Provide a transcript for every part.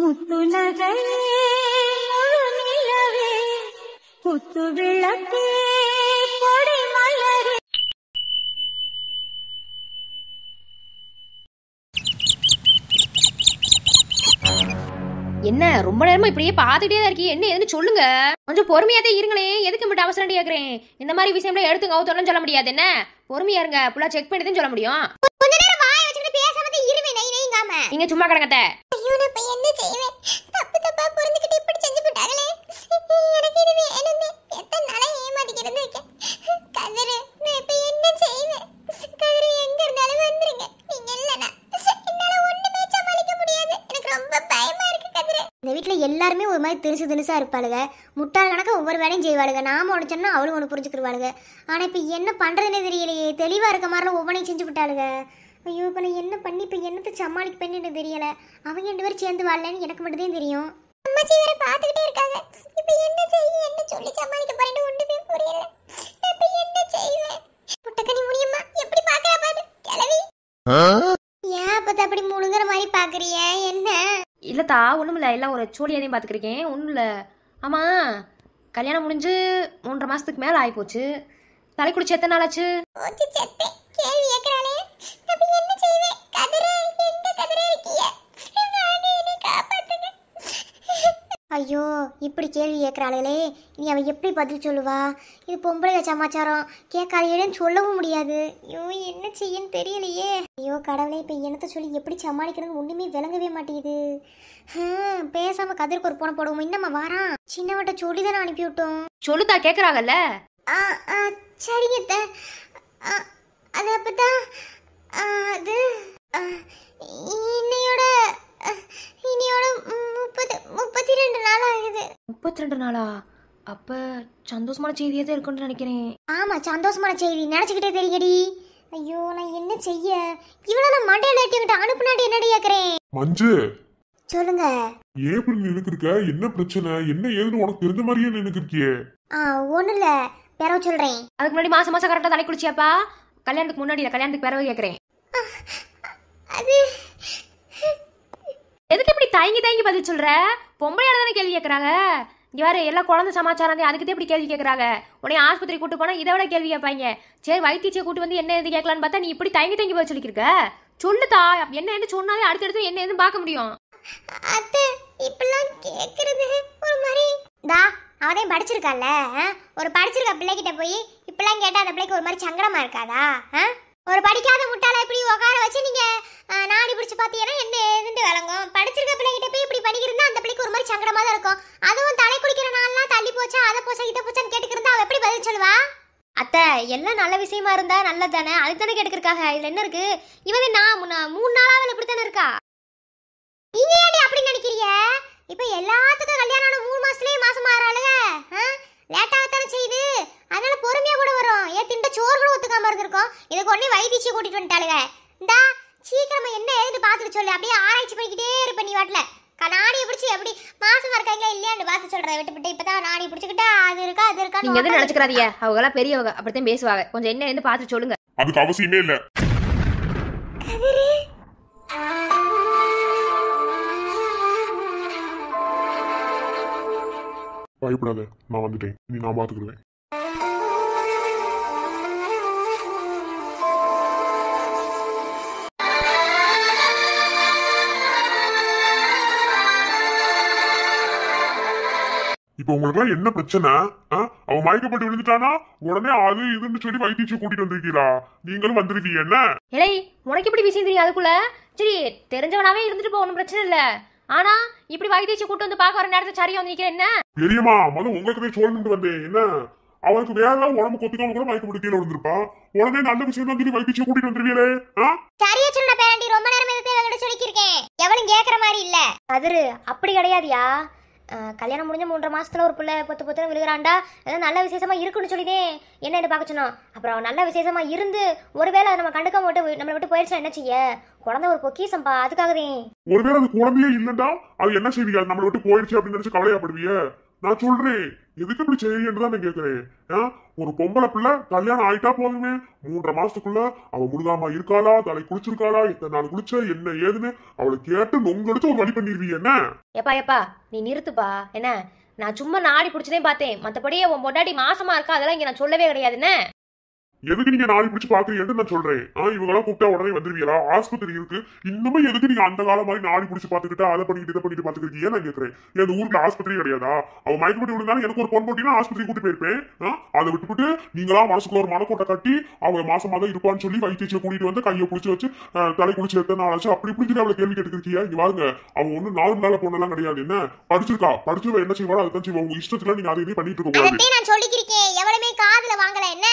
முத்துநகை முழுநிலவே முத்து விளக்கே பொடி மலரே. என்ன ரொம்ப நேரமா இப்படியே பாத்துட்டே தான் இருக்கீங்க? என்ன எதுன்னு சொல்லுங்க. கொஞ்சம் பொறுமையாதே இருங்களே. எதுக்கு மட்டும் அவசரம் கேக்குறேன்? இந்த மாதிரி விஷயம்ல எடுத்து கவுத்தோன்னு சொல்ல முடியாது. என்ன பொறுமையா இருங்க. ஃபுல்லா செக் பண்ணி தான் சொல்ல முடியும். கொஞ்ச நேரம் வாய் வச்சுட்டு பேசாம இருவே. நை நைங்காம நீங்க சும்மா கடங்கத்த. ஐயோ நான் இப்ப என்ன செய்வேன்? தப்பா புரிஞ்சுக்கிட்டு இப்படி செஞ்சு போட்டாங்களே. எனக்கு இது வேணுமே. எத்தனை நாளா ஏமாத்திக்கிட்டு இருக்கேன். கதிரு நான் இப்ப என்ன செய்வேன்? கதிரு எங்க இருந்தாலும் வந்துருங்க. நீங்க இல்லனா என்னால ஒண்ணுமே சமாளிக்க முடியாது. எனக்கு ரொம்ப பயமா இருக்கு கதிரு. இந்த வீட்ல எல்லாருமே ஒரு மாதிரி தினுசா இருப்பாளுங்க. முட்டாள் கணக்க ஒவ்வொரு வேலையும் செய்வாளுங்க. நாம ஒன்று சொன்னா அவளும் ஒன்று புரிஞ்சுக்கிடுவாளுங்க. ஆனா இப்ப என்ன பண்றதுன்னே தெரியலையே. தெளிவா இருக்க மாதிரிலாம் ஒவ்வொன்றையும் செஞ்சு விட்டாளுங்க. ஐயோ இப்போ நான் என்ன பண்ணி இப்போ என்னத்தை சமாளிக்க பண்ணிட்டு தெரியல. அவங்க 2 பேரும் சேர்ந்து வாழலன்னு எனக்கு மட்டும் தான் தெரியும். அம்மாச்சி வேற பார்த்துக்கிட்டே இருக்காங்க. இப்போ என்ன செய்ய என்ன சொல்லி சமாளிக்க போறேன்னு ஒண்ணுமே புரியல. இப்போ என்ன செய்வேன்? புட்டக்கனி முடியுமா? எப்படி பார்க்கறா பாரு கிளவி. ஏன் அப்ப அப்படி முழுங்கற மாதிரி பாக்குறிய? என்ன இல்லத்தா ஒண்ணும் இல்ல. எல்லாம் ஒரு சோழியாதையும் பாத்துக்கிறேன். ஒண்ணும் இல்ல. ஆமா கல்யாணம் முடிஞ்சு 3.5 மாசத்துக்கு மேல ஆகி போச்சு. தலை குளிச்சு எத்தனை நாள் ஆச்சு? ஓச்சி செத்தே கேள்வி கேக்குறாளே. அப்ப என்ன செய்வேன்? கதிரே எந்த கதிரே இருக்கிய? வாங்க என்னை காப்பாத்துங்க. ஐயோ இப்படி கேள்வி கேட்குறாளே. இனி அவ எப்படி பதில் சொல்லுவா? இது பொம்பளை சமாச்சாரம். கேட்காதேன்னு சொல்லவும் முடியாது. ஐயோ என்ன செய்யன்னு தெரியலையே. ஐயோ கடவுளே இப்போ என்னத்தை சொல்லி எப்படி சமாளிக்கணும்னு ஒன்றுமே விளங்கவே மாட்டேங்குது. பேசாம கதிருக்கு ஒரு போன போடுவோம். இன்னமா வாரான். சின்னவட்ட சொல்லி தானே அனுப்பி விட்டோம். சொல்லுதா கேக்குறாங்கல்ல. சரிங்க. அது அப்பதான் அது இன்னையோட 32 நாள் ஆகுது. 32 நாளா? அப்ப சந்தோஷமான செய்தியே தான் இருக்குன்னு நினைக்கிறேன். ஆமா சந்தோஷமான செய்தி நினைச்சுக்கிட்டே தெரியடி. ஐயோ நான் என்ன செய்ய? இவ்வளவு மண்டையில ஏட்டிக்கிட்ட அனுப்புனாடி என்னடி கேக்குறேன். மஞ்சு சொல்லுங்க. ஏன் இப்படி நினைக்கிருக்க? என்ன பிரச்சனை? என்ன ஏதுன்னு உனக்கு தெரிஞ்ச மாதிரியே நினைக்கிறியே? ஒண்ணு இல்ல பிறகு சொல்றேன். அதுக்கு முன்னாடி மாசம் கரெக்டா தலை குளிச்சியாப்பா? கல்யாணத்துக்கு முன்னாடி இல்ல, கல்யாணத்துக்கு பிறகு கேக்குறேன். அது எதுக்கு இப்படி தயங்கி பதில் சொல்ற? பொம்பளையால தானே கேள்வி கேட்கறாங்க. இங்க வேற எல்லா குழந்தை சமாச்சாரம் தான். அதுக்கு இப்படி கேள்வி கேட்கறாங்க. உடனே ஆஸ்பத்திரி கூட்டு போனா இதை விட கேள்வி கேட்பாங்க. சரி வைத்தியச்சியை கூட்டு வந்து என்ன எது கேட்கலான்னு பார்த்தா நீ இப்படி தயங்கி பதில் சொல்லிக்கிருக்க. சொல்லுதா என்ன சொன்னாலே அடுத்தடுத்து என்ன எதுன்னு பார்க்க முடியும். அத்தை இப்பெல்லாம் கேக்குறது ஒரு மாதிரி தா அவனையும் படிச்சிருக்கால. ஒரு படிச்சிருக்க பிள்ளைகிட்ட போய் இப்பெல்லாம் கேட்டா அந்த பிள்ளைக்கு ஒரு மாதிரி சங்கடமா இருக்காதா? ஒரு படிக்காத முட்டாளை இப்படி உட்கார வச்சு நீங்க நாடி பிடிச்சு பாத்தீங்கன்னா என்ன ஏதுன்னு விளங்கும். படிச்சிருக்க பிள்ளைகிட்ட போய் இப்படி பண்ணிக்கிறதா அந்த பிள்ளைக்கு ஒரு மாதிரி சங்கடமா தான் இருக்கும். அதுவும் தலை குளிக்கிற நாள்லாம் தள்ளி போச்சா அதை போச்சா இதை போச்சான்னு கேட்டுக்கிறதா அவ எப்படி பதில் சொல்லுவா? அத்தை எல்லாம் நல்ல விஷயமா இருந்தா நல்லது தானே. அதுக்கு தானே கேட்டுக்கிருக்காங்க. இதுல என்ன இருக்கு? இவன் நான் 3 நாளாவில் இப்படித்தானே இருக்கா. நீங்க ஏடி அப்படி நினைக்கிறீங்க? இப்ப எல்லாத்துக்கும் கல்யாணம் ஆன 3 மாசத்துலயே மாசம் ஆறாளுங்க. லேட்டாகத்தானே செய்யுது. அதனால பொறுமையா கூட வரும். ஏன் திண்ட சோறு கூட ஒத்துக்காம இருந்திருக்கோம். இதுக்கு உடனே வைத்தியச்சி கூட்டிட்டு வந்துட்டாளுங்க. இந்தா சீக்கிரமா என்ன ஏதுன்னு பார்த்துட்டு சொல்லு. அப்படியே ஆராய்ச்சி பண்ணிக்கிட்டே இருப்ப நீ வாட்டில. நாடியை பிடிச்சி எப்படி மாசமா இருக்காங்களா இல்லையான்னு பார்த்து சொல்றேன். விட்டு இப்பதான் நாடி பிடிச்சிக்கிட்டா அது இருக்கா அது இருக்கா. நீங்க எதுவும் நினைச்சுக்கிறாதீங்க. அவங்க எல்லாம் பெரியவங்க அப்படித்தான் பேசுவாங்க. கொஞ்சம் என்ன ஏதுன்னு பார்த்து சொல்லுங்க. அதுக்கு அவசியமே இல்ல. பயப்படாத, நான் வந்துட்டேன். நீ நான் பாத்துக்கிடுவேன். இப்ப உங்களுக்கு என்ன பிரச்சனை? அவன் மயக்கப்பட்டு விழுந்துட்டானா உடனே அது இதுன்னு சொல்லி வைத்தியச்சி கூட்டிட்டு வந்திருக்கீங்களா? நீங்களும் வந்திருக்கீங்க என்ன? ஏய் உனக்கு எப்படி விஷயம் தெரியும் அதுக்குள்ள? சரி தெரிஞ்சவனாவே இருந்துட்டு போ, ஒன்றும் பிரச்சனை இல்ல. ஆனா இப்படி வைத்தியச்சி கூட்டு வந்து பார்க்க வர நேரத்தை சரியா வந்து நிக்கிறேன் என்ன? பெரியம்மா முதல்ல உங்களுக்கு சொல்லணும்னு வந்தேன். என்ன அவனுக்கு வேற உடம்பு கொத்திக்காம கூட மயக்கப்பட்டு கீழே விழுந்திருப்பான். உடனே நல்ல விஷயம் தான் சொல்லி வைத்தியச்சி கூட்டிட்டு வந்துருவீங்களே. சரியா சொல்லுடா பேரண்டி. ரொம்ப நேரம் எதுக்கு சொல்லிக்கிருக்கேன். எவனும் கேட்கற மாதிரி இல்ல. கதிரு அப்படி கிடையாதியா. கல்யாணம் முடிஞ்ச 3.5 மாசத்துல ஒரு பிள்ளை பொத்து விழுகிறாண்டா. ஏதாவது நல்ல விசேஷமா இருக்குன்னு சொல்லிதே என்ன பார்க்க சொன்னோம். அப்புறம் நல்ல விசேஷமா இருந்து ஒருவேளை நம்ம கண்டுக்காம விட்டு நம்மளை விட்டு போயிடுச்சா என்ன செய்ய? குழந்தை ஒரு பொக்கிசம்பா. அதுக்காகவே ஒருவேளை அது குழந்தையே இல்லண்டா அது என்ன செய்வீங்க? நம்மளை விட்டு போயிடுச்சு அப்படின்னு நினைச்சு கவலையாப்படுவீங்க. நான் சொல்றேன் எதுக்கு இப்படி செய்யன்னு தான் நான் கேக்குறேன். ஒரு பொம்பளை பிள்ளை கல்யாணம் ஆயிட்டா போதுமே, 3.5 மாசத்துக்குள்ள அவ முழுகாம இருக்காளா, தலை குளிச்சிருக்காளா, எத்தனை நாள் குளிச்ச, என்ன ஏதுன்னு அவளை கேட்டு நொங்கடிச்சு ஒரு வழி பண்ணிருவீங்க என்ன? எப்பா நீ நிறுத்துப்பா. என்ன நான் சும்மா நாடி பிடிச்சதே பார்த்தேன், மற்றபடியே உன் பொண்டாட்டி மாசமா இருக்கா அதெல்லாம் இங்க நான் சொல்லவே கிடையாதுன்னு. எதுக்கு நீங்க நாளை பிடிச்சு பாக்குறீங்கன்னு நான் சொல்றேன். இவங்கெல்லாம் கூப்பிட்டா உடனே வந்துருவீங்களா? ஆஸ்பத்திரி இருக்கு, இன்னுமே எதுக்கு நீங்க அந்த காலம் மாதிரி நாளை பிடிச்சு பாத்துக்கிட்டு அதை பண்ணிட்டு இதை பண்ணிட்டு பாத்துக்கிட்டீங்க நான் கேட்கறேன். என் ஊருக்கு ஆஸ்பத்திரி கிடையாதா? அவ மயக்கப்பட்டு விழுந்தாலும் எனக்கு ஒரு பொன் போட்டினா ஆஸ்பத்திரி கூட்டு போயிருப்பேன். அதை விட்டுவிட்டு நீங்களா மனசுக்குள்ள ஒரு மனக்கோட்டை கட்டி அவ மாசமா தான் இருப்பான்னு சொல்லி வைத்தியத்தை கூட்டிட்டு வந்து கையை பிடிச்சி வச்சு தலை குளிச்சு எத்தனை நாள் ஆச்சு அப்படி இப்படி அவளை கேள்வி கேட்டுக்கிறியா? இங்க பாருங்க, அவன் ஒண்ணு 4 நாள பொண்ணெல்லாம் கிடையாது. என்ன படிச்சிருக்கா, படிச்சு என்ன செய்வாளோ அதுதான் செய்வா. உங்க இஷ்டத்துல நீங்க அதையே பண்ணிட்டு இருக்க கூடாது. நான் சொல்லிக்கிறேன், எவ்வளவுமே காதுல வாங்கல என்ன?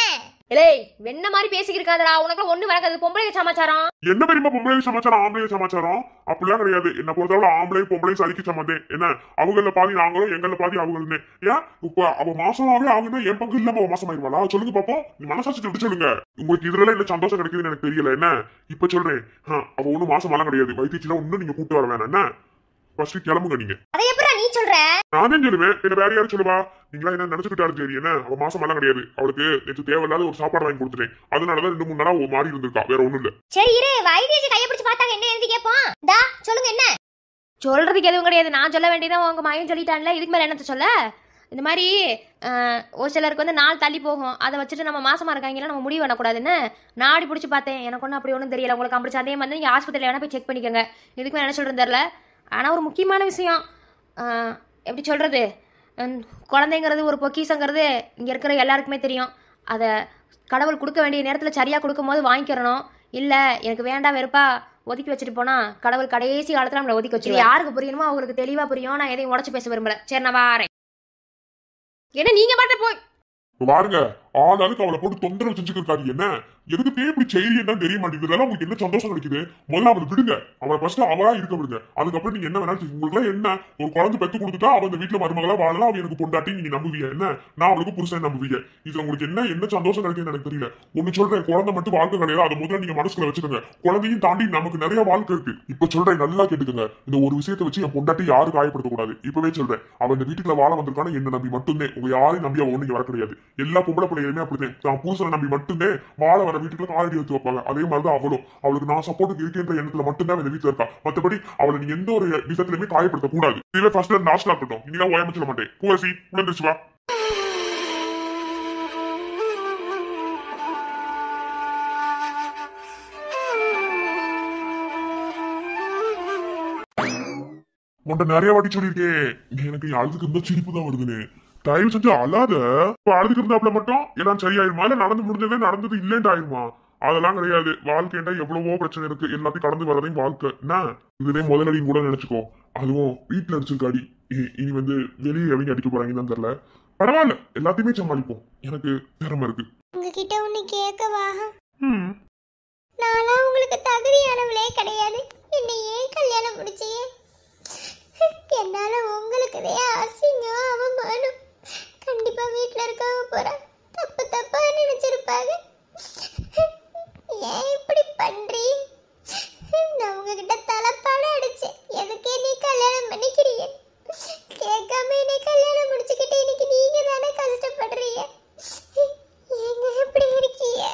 ஏய் வெண்ண மாதிரி பேசிக்கிருக்காதடா, உனக்கு ஒண்ணு வராது. பொம்பளை சமாச்சாரம் என்ன பெரியமா? பொம்பளை சமாச்சாரம் ஆம்பளை சமாச்சாரம் அப்படிலாம் கிடையாது. என்ன பொறுத்தவரை ஆம்பளை பொம்பளை சரிக்கு சம்மந்தே. என்ன அவங்கள பாதி நாங்களும் எங்கள பாதி அவங்களுமே. ஏன் இப்ப அவ மாசமாவே ஆகுனா என் பங்கு இல்லாம அவ மாசமாயிருவாளா? சொல்லுங்க பாப்போம், நீ மனசாட்சி விட்டு சொல்லுங்க. உங்களுக்கு இதுல என்ன சந்தோஷம் கிடைக்குதுன்னு எனக்கு தெரியல. என்ன இப்ப சொல்றேன், அவ ஒண்ணும் மாசமாலாம் கிடையாது. வைத்தியத்துல ஒண்ணும் நீங்க கூப்பிட்டு வர வேணாம். என்ன ஃபர்ஸ்ட் கிளம்புங்க நீங்க. அதை எப்படி நீ சொல்ற? நானே சொல்லுவேன், என்ன வேற யாரும் சொல்லுவா? நீங்களா என்ன நினைச்சுக்கிட்டாரு சரி. என்ன அவ மாசமெல்லாம் கிடையாது. அவளுக்கு நேற்று தேவையில்லாத ஒரு சாப்பாடு வாங்கி கொடுத்துட்டேன். அதனாலதான் 2-3 நாளா மாறி இருந்திருக்கா, வேற ஒண்ணும் இல்ல. சரி இரு, வைத்தியத்தை கையை பிடிச்சு பார்த்தாங்க என்ன எழுதி கேட்போம். டா சொல்லுங்க என்ன? சொல்றதுக்கு எதுவும் கிடையாது. நான் சொல்ல வேண்டியதான் உங்க மகன் சொல்லிட்டான்ல, இதுக்கு மேல என்னத்த சொல்ல? இந்த மாதிரி ஒரு சிலருக்கு வந்து நாள் தள்ளி போகும். அதை வச்சுட்டு நம்ம மாசமா இருக்காங்களா நம்ம முடிவு பண்ணக்கூடாதுன்னு நாடி பிடிச்சி பார்த்தேன். எனக்கு ஒன்றும் அப்படி ஒன்றும் தெரியல. உங்களுக்கு அப்படி சந்தேகம் வந்து நீங்கள் ஆஸ்பத்திரியில் வேணா போய் செக் பண்ணிக்கோங்க. இதுக்கு மேலே என்ன சொல்கிறது தெரில. ஆனால் ஒரு முக்கியமான விஷயம், எப்படி சொல்கிறது, குழந்தைங்கிறது ஒரு பொக்கிஷங்கிறது இங்கே இருக்கிற எல்லாருக்குமே தெரியும். அதை கடவுள் கொடுக்க வேண்டிய நேரத்தில் சரியாக கொடுக்கும் போது வாங்கிக்கிறணும். இல்லை எனக்கு வேண்டாம் வெறுப்பா ஒதுக்கி வச்சுட்டு போனால் கடவுள் கடைசி காலத்தில் நம்மளை ஒதுக்கி வச்சு யாருக்கு புரியணுமோ அவங்களுக்கு தெளிவாக புரியும். நான் எதையும் உடச்சி பேச விரும்பல. சரி நான் வாரேன். என்ன நீங்கள் பாட்டு போய் பாருங்க, ஆளாளுக்கு அவளை போட்டு தொந்தரவு செஞ்சுக்கிருக்காரு. என்ன எதுக்கு இப்படி செய்யறீன்னு தெரிய மாட்டேங்குது. உங்களுக்கு என்ன சந்தோஷம் கிடைக்குது? முதல்ல அவளை விடுங்க. அவளை ஃபர்ஸ்ட் அவளா இருக்க விடுங்க. அதுக்கப்புறம் நீங்க என்ன வேணாலும் உங்களுக்கு என்ன ஒரு குழந்தை பெத்து கொடுத்துட்டா அவ அந்த வீட்டுல மருமகளா வாழலாம். அவ எனக்கு பொண்டாட்டி நீங்க நம்புவீங்க. என்ன நான் அவளுக்கு புருஷன் நம்புவீங்க. இதுல உங்களுக்கு என்ன சந்தோஷம் கிடைக்குதுன்னு எனக்கு தெரியல. ஒண்ணு சொல்றேன், குழந்தை மட்டும் வாழ்க்கை கிடையாது. அதை முதல்ல நீங்க மனசுக்குள்ள வச்சுக்கோங்க. குழந்தையும் தாண்டி நமக்கு நிறைய வாழ்க்கை இருக்கு. இப்ப சொல்றேன், நல்லா கேட்டுக்கோங்க. இந்த ஒரு விஷயத்தை வச்சு என் பொண்டாட்டி யாரும் காயப்படுத்தக்கூடாது. இப்பவே சொல்றேன், அவ இந்த வீட்டுல வாழ வந்திருக்கான என்ன நம்பி மட்டும்தான். உங்க யாரையும் நம்பி அவ ஒண்ணு வர கிடையாது. எல்லா பொம்பளை பிள்ளைகளுமே அப்படித்தான். தான் புருஷனை நம்பி மட்டும்தான் வாழ வர வீட்டுக்குள்ள காலடி எடுத்து வைப்பாங்க. அதே மாதிரிதான் அவளும். அவளுக்கு நான் சப்போர்ட் இருக்கின்ற எண்ணத்துல மட்டும்தான் இந்த வீட்டுல இருக்கா. மற்றபடி அவளை நீங்க எந்த ஒரு விஷயத்திலுமே காயப்படுத்த கூடாது. இதுவே ஃபர்ஸ்ட் லாஸ்ட்ல இருக்கட்டும். இனிதான் ஓயாம சொல்ல மாட்டேன். பூசி உணர்ந்துச்சு வா. உன்ட்ட நிறைய வாட்டி சொல்லியிருக்கேன், எனக்கு அழுதுக்கு இருந்தா சிரிப்பு தான் வருதுன்னு. தயவு செஞ்சு அழாத. அழுதுக்கு இருந்தாப்புல மட்டும் எல்லாம் சரியாயிருமா? இல்ல நடந்து முடிஞ்சதே நடந்தது இல்லைன்ட்டு ஆயிருமா? அதெல்லாம் கிடையாது. வாழ்க்கைண்டா எவ்வளவோ பிரச்சனை இருக்கு. எல்லாத்தையும் கடந்து வரதையும் வாழ்க்கை. என்ன இதுவே முதலடின்னு கூட நினைச்சுக்கோ. அதுவும் வீட்டுல அடிச்சிருக்காடி. இனி வந்து வெளியே எவங்க அடிக்க போறாங்கன்னு தான் தெரியல. பரவாயில்ல, எல்லாத்தையுமே சமாளிப்போம். எனக்கு திறமை இருக்கு. உங்ககிட்ட ஒண்ணு கேட்கவா? நானா உங்களுக்கு தகுதியானவளே கிடையாது. என்னை ஏன் கல்யாணம் முடிச்சியே? என்னால உங்களுக்கு அசிங்கம் அவமானம் கண்டிப்பா வீட்டுல இருக்கவங்க போற தப்பு தப்பா நினைச்சிருப்பாங்க. ஏன் இப்படி பண்றீ? நான் உங்ககிட்ட தலைப்பாட அடிச்சேன். எதுக்கே நீ கல்யாணம் பண்ணிக்கிறீங்க? கேட்காம என்னை கல்யாணம் முடிச்சுக்கிட்டு இன்னைக்கு நீங்க தானே கஷ்டப்படுறீங்க. ஏங்க இப்படி இருக்கீங்க?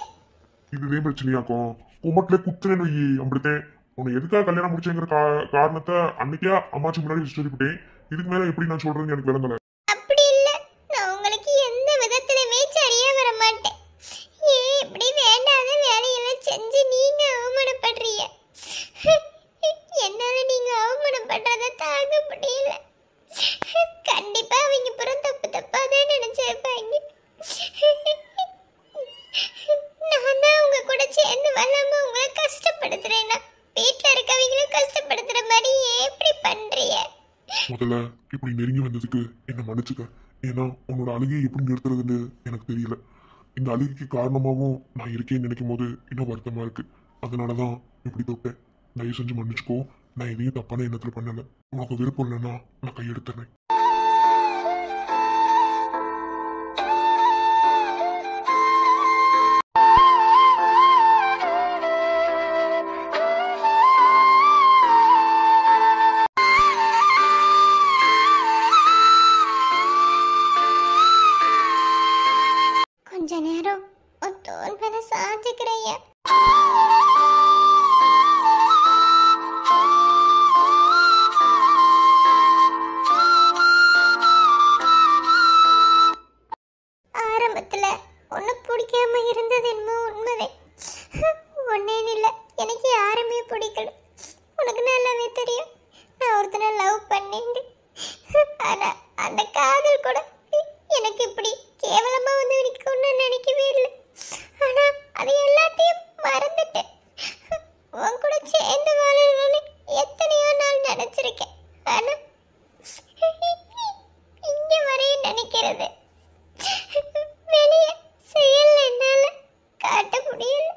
இதுவே பிரச்சனையாக்கும். உமட்டிலே குத்துறேன்னு வை. அப்படித்தேன் உன்னை எதுக்காக கல்யாணம் முடிச்சேங்கிற காரணத்தை அன்னைக்கே அம்மாச்சி முன்னாடி சொல்லிவிட்டேன். இதுக்கு மேல எப்படி நான் சொல்றேன்னு எனக்கு விளங்கல. அப்படி இல்ல, நான் உங்களுக்கு எந்த விதத்திலுமே சரியா வர மாட்டேன். ஏன் இப்படி வேண்டாத வேலையெல்லாம் செஞ்சு நீங்க அவமானப்படுறீங்க? என்னால நீங்க அவமானப்படுறத தாங்க முடியல. கண்டிப்பா அவங்க புறம் தப்பு தப்பா தான் நினைச்சிருப்பாங்க. நான் தான் உங்க கூட சேர்ந்து வராம உங்களை கஷ்டப்படுத்துறேன்னா வீட்டுல இருக்கவங்களும் கஷ்டப்படுத்துற மாதிரி எப்படி பண்றீங்க? முதல்ல இப்படி நெருங்கி வந்ததுக்கு என்ன மன்னிச்சுக்க. ஏன்னா உன்னோட அழுகையை எப்படி நிறுத்துறதுன்னு எனக்கு தெரியல. இந்த அழுகைக்கு காரணமாகவும் நான் இருக்கேன்னு நினைக்கும் போது இன்னும் வருத்தமா இருக்கு. அதனாலதான் இப்படி தொட்டேன். தயவு செஞ்சு மன்னிச்சுக்கோ. நான் எதையும் தப்பான எண்ணத்துல பண்ணல. உனக்கு விருப்பம் இல்லைன்னா நான் கையெடுத்துறேன். உனக்கு நல்லாவே தெரியும் நான் ஒருத்தனை லவ் பண்ணேன். ஆனா அந்த காதல் கூட எனக்கு இப்படி கேவலமா வந்து நிற்கும்னு நினைக்கவே இல்லை. ஆனா அது எல்லாத்தையும் மறந்துட்டேன். உன் கூட சேர்ந்து வாழணும்னு எத்தனையோ நாள் நினைச்சிருக்கேன். ஆனா இங்க வரைய நினைக்கிறது வெளியே செயல் என்னால காட்ட முடியல.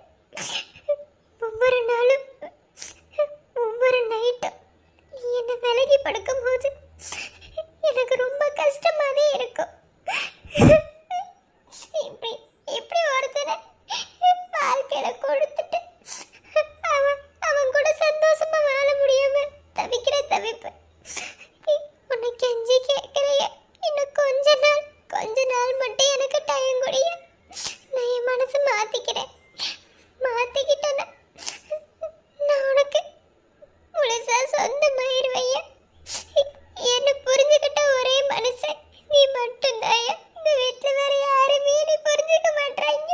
ஒவ்வொரு நாளும் ஒவ்வொரு நைட்டும் நீ என்ன விலகி படுக்கும் போது எனக்கு ரொம்ப கஷ்டமாவே இருக்கும். இப்படி இப்படி ஒருத்தனை வாழ்க்கையில கொடுத்துட்டு அவன் கூட சந்தோஷமா வாழ முடியாம தவிக்கிற தவிப்பு. உன்னை கெஞ்சி கேட்கலையே, இன்னும் கொஞ்ச நாள் மட்டும் எனக்கு டைம் கொடிய. நான் என் மனசு மாத்திக்கிட்டேன்னா நான் உனக்கு முழுசா சொந்தமாயிருவையா. என்ன புரிஞ்சுக்கிட்ட ஒரே மனுஷன் நீ மட்டும்தான். இந்த வீட்டுல வேற யாருமே நீ புரிஞ்சுக்க மாட்டாங்க.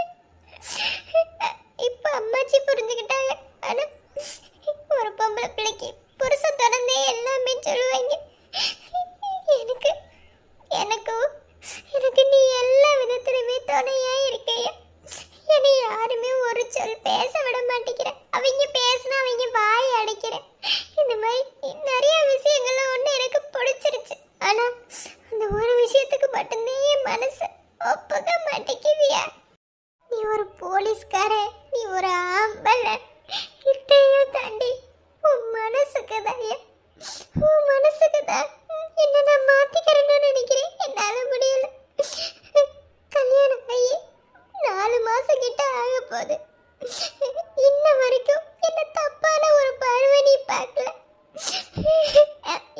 இப்ப அம்மாச்சி புரிஞ்சுக்கிட்டாங்க. ஆனா ஒரு பொம்பளை பிள்ளைக்கு புருஷன் தொடர்ந்தே எல்லாமே சொல்லுவாங்க. எனக்கு நீ எல்லா விதத்திலுமே துணையா இருக்கையா. என்னை யாருமே ஒரு சொல் பேச விட மாட்டேங்கிற. அவங்க பேசினா அவங்க வாய் அடைக்கிற. இந்த மாதிரி நிறைய விஷயங்கள்ல ஒண்ணு எனக்கு பிடிச்சிருச்சு. ஆனா அந்த ஒரு விஷயத்துக்கு மட்டும்தான் என் மனசு ஒப்புக்க மாட்டேங்குதியா. நீ ஒரு போலீஸ்கார, நீ ஒரு ஆம்பளை, இதையும் தாண்டி உன் மனசுக்கு தான் என்ன நான் மாத்திக்கிறேன்னு நினைக்கிறேன். என்னால முடியல. கல்யாணம் ஆகி 4 மாசம் கிட்ட ஆக போகுது. இன்ன வரைக்கும் என்ன தப்பான ஒரு பார்வை நீ பார்க்கல.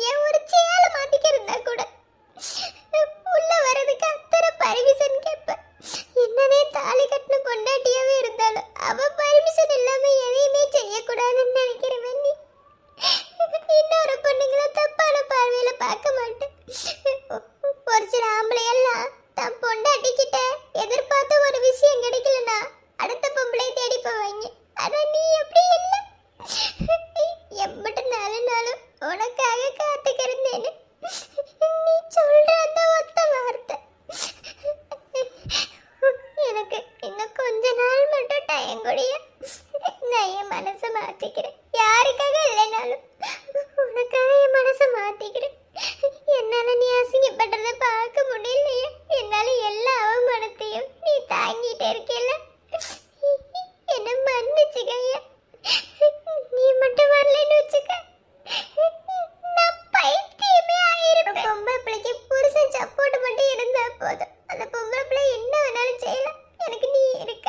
என் ஒரு சேலை மாத்திக்கிறதா கூட உள்ள வர்றதுக்கு அத்தனை பர்மிஷன் கேட்பேன். என்னதே தாலி கட்டின பொண்டாட்டியாவே இருந்தாலும் அவ பர்மிஷன் இல்லாம எதையுமே செய்யக்கூடாதுன்னு நினைக்கிறவன் நீ. இன்னொரு பொண்ணுங்களை தப்பான பார்வையில பார்க்க மாட்டேன். ஒரு சில ஆம்பளை எல்லாம் தன் பொண்டாட்டி கிட்ட எதிர்பார்த்த ஒரு விஷயம் கிடைக்கலனா அடுத்த பொம்பளை தேடி போவாங்க. ஆனா நீ எப்படி இல்லை. எம்பிட்டு நாளும் உனக்காக காத்துக்கிறேன்னு நீ சொல்ற அந்த ஒத்த வார்த்தை. எனக்கு இன்னும் கொஞ்ச நாள் மட்டும் டைம் கொடிய. நான் என் மனசை மாத்திக்கிறேன். யாருக்காக இல்லைனாலும் உனக்காக என் மனசை மாத்திக்கிறேன். என்னால நீ அசிங்கப்படுறத பார்க்க முடியலையே. என்னால எல்லா அவமானத்தையும் நீ தாங்கிட்டே இருக்கல. என்ன மன்னிச்சுக்கையா. நீ மட்டும் வரலன்னு வச்சுக்க நான் பைத்தியமே ஆயிருப்பேன். பொம்பளை பிள்ளைக்கு புருஷன் சப்போர்ட் மட்டும் இருந்தா போதும். அந்த பொம்பளை பிள்ளை என்ன வேணாலும் செய்யலாம். எனக்கு நீ இருக்க.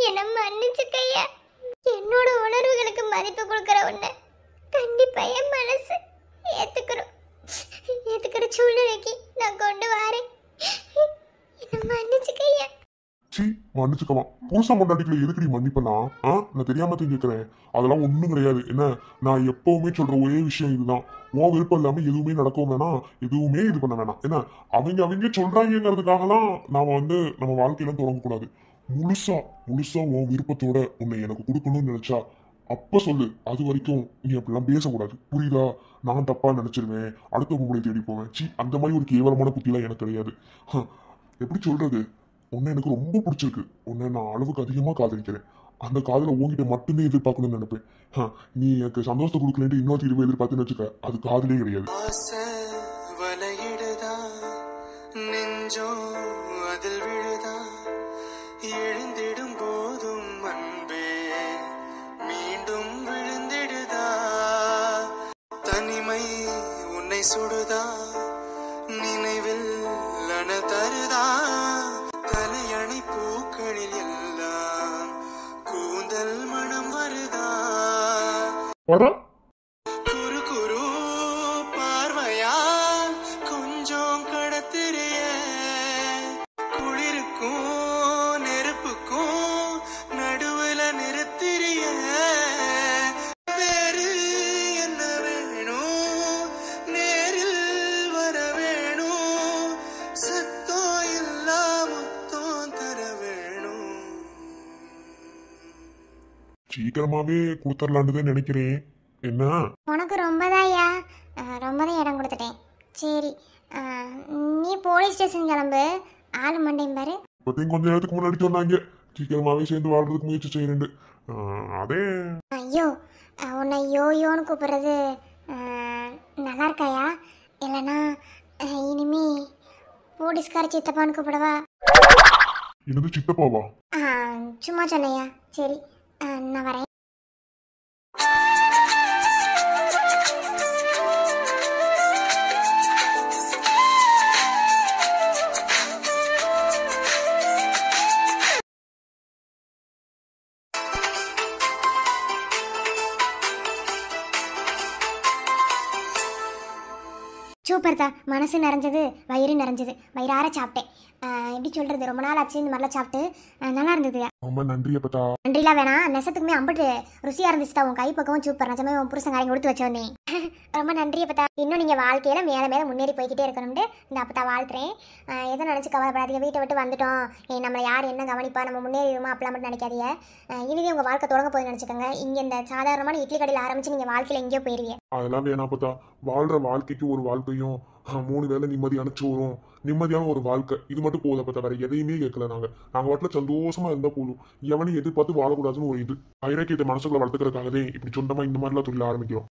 என்ன மன்னிச்சுக்கையா. என்னோட உணர்வுகளுக்கு மதிப்பு கொடுக்கற உன்னை கண்டிப்பா என் மனசு ஏத்துக்கிற சூழ்நிலைக்கு நான் கொண்டு வரேன். என்ன மன்னிச்சுக்கையா. சி மன்னிச்சுக்கவா. புருஷன் பொண்டாட்டிக்குள்ள எதுக்கடி மன்னிப்பனா? நான் தெரியாம கேட்கிறேன். அதெல்லாம் ஒண்ணும் கிடையாது. என்ன, நான் எப்பவுமே சொல்ற ஒரே விஷயம் இதுதான். உன் விருப்பம் இல்லாம எதுவுமே நடக்கவும் வேணாம், எதுவுமே இது பண்ண வேணாம். என்ன, அவங்க சொல்றாங்கிறதுக்காகலாம் நாம நம்ம வாழ்க்கையெல்லாம் தொடங்கக்கூடாது. முழுசா உன் விருப்பத்தோட உன்னை எனக்கு கொடுக்கணும்னு நினைச்சா அப்ப சொல்லு. அது வரைக்கும் நீ அப்படிலாம் பேசக்கூடாது. புரியுதா? நான் தப்பா நினைச்சிருவேன், அடுத்த பொம்பளை தேடி போவேன். சி, அந்த மாதிரி ஒரு கேவலமான புத்திலாம் எனக்கு கிடையாது. எப்படி சொல்றது, உன்னை எனக்கு ரொம்ப பிடிச்சிருக்கு. உன்னை நான் அளவுக்கு அதிகமா காதலிக்கிறேன். அந்த காதலை உங்ககிட்ட மட்டுமே எதிர்பார்க்கணும்னு நினைப்பேன். நீ எனக்கு சந்தோஷத்தை கொடுக்கலன்ட்டு இன்னொரு தீர்வு எதிர்பார்த்துன்னு வச்சுக்க, அது காதலே கிடையாது. எழுந்திடும் போதும் அன்பே மீண்டும் விழுந்திடுதா. தனிமை உன்னை சுடுதா, நினைவில் அனல் தருதா. தலையணை பூக்களில் எல்லாம் கூந்தல் மனம் வருதா. குறு குறு பார்வையா கொஞ்சம் கடத்திரிய. குளிருக்கும் நெருப்புக்கும் நடுவுல நிறுத்திரிய. வேறு என்ன வேணும், நேரில் வர வேணும். சத்தோ இல்லா முத்தம் தர வேணும். சி, சீக்கிரமாவே கொடுத்துடலான்னு தான் நினைக்கிறேன். என்ன உனக்கு ரொம்பதான்யா, ரொம்பதான் இடம் கொடுத்துட்டேன். சரி, நீ போலீஸ் ஸ்டேஷன் கிளம்பு. ஆளு மண்டையும் பாரு. இப்போதையும் கொஞ்ச நேரத்துக்கு முன்னாடி சொன்னாங்க சீக்கிரமாவே சேர்ந்து வாழ்றதுக்கு முயற்சி செய்யறேன். அதே ஐயோ, உன்னை யோயோன்னு கூப்பிடுறது நல்லா இருக்காயா? இல்லைன்னா இனிமே போலீஸ்கார சித்தப்பான்னு கூப்பிடவா? என்னது சித்தப்பாவா? சும்மா சொன்னையா. சரி, நான் வரேன். சூப்பர் தான், மனசு நிறைஞ்சது, வயிறு நிறைஞ்சது, வயிறார சாப்பிட்டேன். எப்படி சொல்கிறது, ரொம்ப நாள் ஆச்சு இந்த மாதிரிலாம் சாப்பிட்டு. நல்லா இருந்தது. ரொம்ப நன்றி அப்பதா. நன்றிலாம் வேணாம், நெசத்துக்குமே அம்பிட்டு ருசியாக இருந்துச்சுட்டா. உன் கை பக்கமும் சூப்பர். நிஜமே உன் புருஷங்காரையும் கொடுத்து வச்சு வந்தேன். ரொம்ப நன்றி அப்பதா. இன்னும் நீங்கள் வாழ்க்கையில் மேலே மேலே முன்னேறி போய்கிட்டே இருக்கணும்னு இந்த அப்பதா வாழ்த்துறேன். எதை நினச்சி கவலைப்படாதீங்க. வீட்டை விட்டு வந்துட்டோம், நம்மளை யார் என்ன கவனிப்பா, நம்ம முன்னேறிடுமா அப்படிலாம் மட்டும் நினைக்காதீங்க. இனிதே உங்கள் வாழ்க்கை தொடங்க போகுதுன்னு நினச்சிக்கோங்க. இங்கே இந்த சாதாரணமான இட்லி கடையில் ஆரம்பித்து நீங்கள் வாழ்க்கையில் எங்கேயோ போயிருவீங்க. அதெல்லாம் வேணாம் அப்பதா. வாழ்ற வாழ்க்கைக்கு ஒரு வாழ்க்கையும் 3 வேளை நிம்மதியான சோறும் நிம்மதியான ஒரு வாழ்க்கை, இது மட்டும் போதும் அப்ப. வேற எதையுமே கேட்கல. நாங்க வாட்டில் சந்தோஷமா இருந்தா போதும். எவனையும் எதிர்பார்த்து வாழக்கூடாதுன்னு ஒரு இது வைராக்கியத்தை மனசுக்குள்ள வளர்த்துக்கிறதுக்காகவே இப்படி சொந்தமா இந்த மாதிரிலாம் தொழில் ஆரம்பிக்கிறோம்.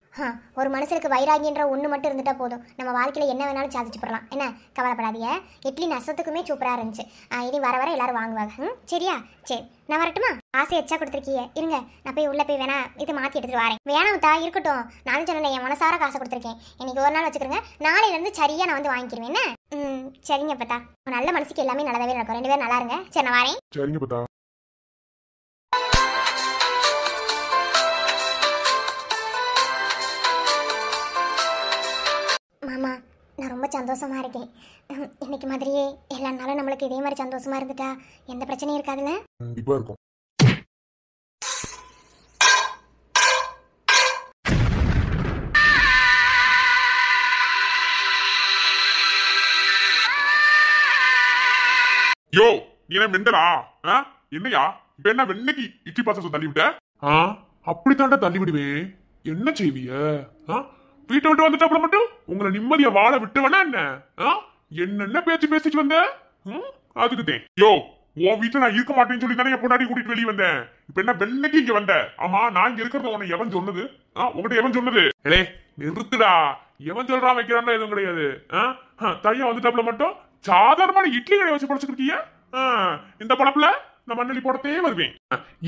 ஒரு மனுஷனுக்கு வைராகின்ற ஒன்று மட்டும் இருந்துட்டா போதும், நம்ம வாழ்க்கையில் என்ன வேணாலும் சாதிச்சு போடலாம். என்ன, கவலைப்படாதீங்க. இட்லி நசத்துக்குமே சூப்பராக இருந்துச்சு. இனி வர வர எல்லாரும் வாங்குவாங்க. சரியா? சரி, நான் வரட்டுமா? ஆசை எச்சா கொடுத்துருக்கீங்க. இருங்க, நான் போய் உள்ளே போய் வேணா இது மாற்றி எடுத்துட்டு வரேன். வேணாம் தா, இருக்கட்டும். நானும் சொன்னேன், என் மனசார காசை கொடுத்துருக்கேன். இன்னைக்கு ஒரு நாள் வச்சுக்கிறேங்க, நாளையிலேருந்து சரியாக நான் வந்து வாங்கிக்கிறேன். என்ன? சரிங்க பத்தா. நல்ல மனசுக்கு எல்லாமே நல்லதாவே நடக்கும். 2 பேரும் நல்லா இருங்க. சரி, நான் வரேன். சரிங்க பத்தா. மாமா, நான் ரொம்ப சந்தோஷமா இருக்கேன். இன்னைக்கு மாதிரியே எல்லா நாளும் நம்மளுக்கு இதே மாதிரி சந்தோஷமா இருந்துட்டா எந்த பிரச்சனையும் இருக்காதுல்ல? கண்டிப்பா இருக்கும். யோ, நீ என்ன மெண்டலா? என்னையா இப்ப என்ன வெண்ணைக்கு இட்லி பாசம் தள்ளி விட்ட? அப்படித்தாண்டா தள்ளி விடுவேன். என்ன செய்விய? வீட்டை விட்டு வந்துட்டா மட்டும் உங்களை நிம்மதியா வாழ விட்டுவனா என்ன? என்னென்ன பேச்சு பேசிட்டு வந்த? அதுக்குதேன். யோ, உன் வீட்டுல நான் இருக்க மாட்டேன்னு சொல்லி தானே என் பொண்டாட்டி கூட்டிட்டு வெளியே வந்தேன். இப்ப என்ன வெண்ணைக்கு இங்க வந்த? ஆமா, நான் இங்க இருக்கிறத உன்னை எவன் சொன்னது? உங்ககிட்ட எவன் சொன்னது? ஏ, நிறுத்துடா. எவன் சொல்றான் வைக்கிறான்டா எதுவும் கிடையாது. தையா வந்துட்டாப்புல மட்டும் சாதாரணமான இட்லி கடை வச்சு படிச்சுக்கிட்டீங்க. இந்த பழப்புல நான் மண்ணலி போடத்தே வருவேன்.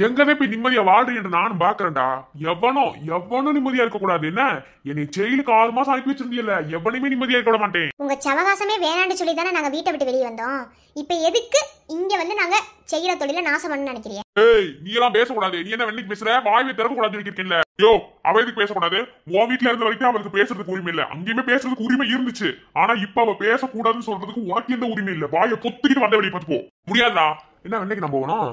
எங்கவே போய் நிம்மதியா வாழ்றேன் என்று நானும் பாக்குறேன்டா. எவனும் நிம்மதியா இருக்க கூடாது. என்ன, என்னை ஜெயிலுக்கு 6 மாசம் அனுப்பி வச்சிருந்தீங்கல்ல, எவனையுமே நிம்மதியா இருக்க விட மாட்டேன். உங்க சவகாசமே வேணான்னு சொல்லி தானே நாங்க வீட்டை விட்டு வெளியே வந்தோம். இப்ப எதுக்கு இங்க வந்து நாங்க செய்யற தொழில நாசம் பண்ணு நினைக்கிறீங்க? ஏய், நீ எல்லாம் பேசக்கூடாது. நீ என்ன வெண்ணைக்கு பேசுற? வாய்வை திறக்க கூடாது இருக்கீங்கல்ல. யோ, அவ எதுக்கு பேசக்கூடாது? உன் வீட்டுல இருந்த வரைக்கும் அவளுக்கு பேசுறதுக்கு உரிமை இல்ல. அங்கேயுமே பேசுறதுக்கு உரிமை இருந்துச்சு. ஆனா இப்ப அவ பேசக்கூடாதுன்னு சொல்றதுக்கு உனக்கு எந்த உரிமை இல்ல. வாயை பொத்துக்கிட்டு வந்த வெளியே பார்த்து போ. முடியாதா? என்ன வெண்ணைக்கு நம்ம போகணும்?